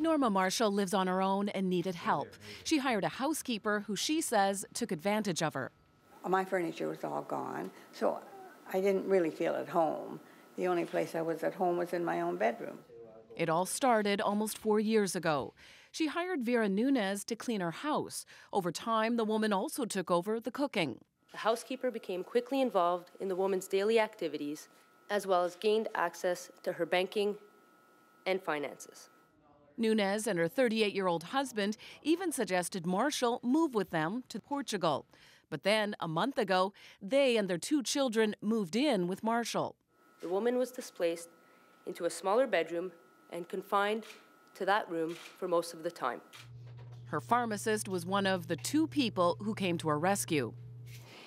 Norma Marshall lives on her own and needed help. She hired a housekeeper who she says took advantage of her. My furniture was all gone, so I didn't really feel at home. The only place I was at home was in my own bedroom. It all started almost 4 years ago. She hired Vera Nunez to clean her house. Over time, the woman also took over the cooking. The housekeeper became quickly involved in the woman's daily activities, as well as gained access to her banking and finances. Nunez and her 38-year-old husband even suggested Marshall move with them to Portugal. But then, a month ago, they and their 2 children moved in with Marshall. The woman was displaced into a smaller bedroom and confined to that room for most of the time. Her pharmacist was one of the 2 people who came to her rescue.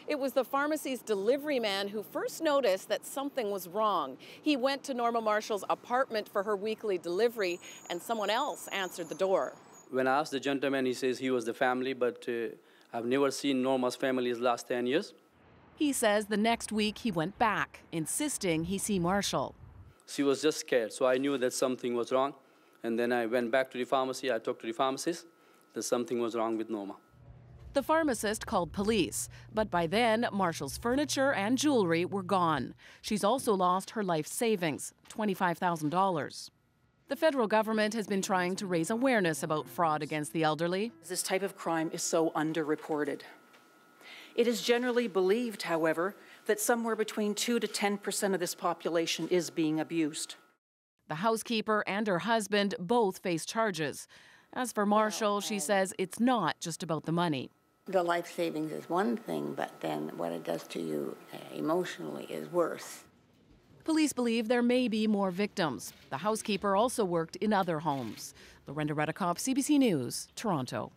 It was the pharmacy's delivery man who first noticed that something was wrong. He went to Norma Marshall's apartment for her weekly delivery, and someone else answered the door. When I asked the gentleman, he says he was the family, but I've never seen Norma's family the last 10 years. He says the next week he went back, insisting he see Marshall. She was just scared, so I knew that something was wrong. And then I went back to the pharmacy. I talked to the pharmacist that something was wrong with Norma. The pharmacist called police, but by then, Marshall's furniture and jewelry were gone. She's also lost her life savings, $25,000. The federal government has been trying to raise awareness about fraud against the elderly. This type of crime is so underreported. It is generally believed, however, that somewhere between 2 to 10% of this population is being abused. The housekeeper and her husband both face charges. As for Marshall, she says it's not just about the money. The life savings is one thing, but then what it does to you emotionally is worse. Police believe there may be more victims. The housekeeper also worked in other homes. Lorenda Redekop, CBC News, Toronto.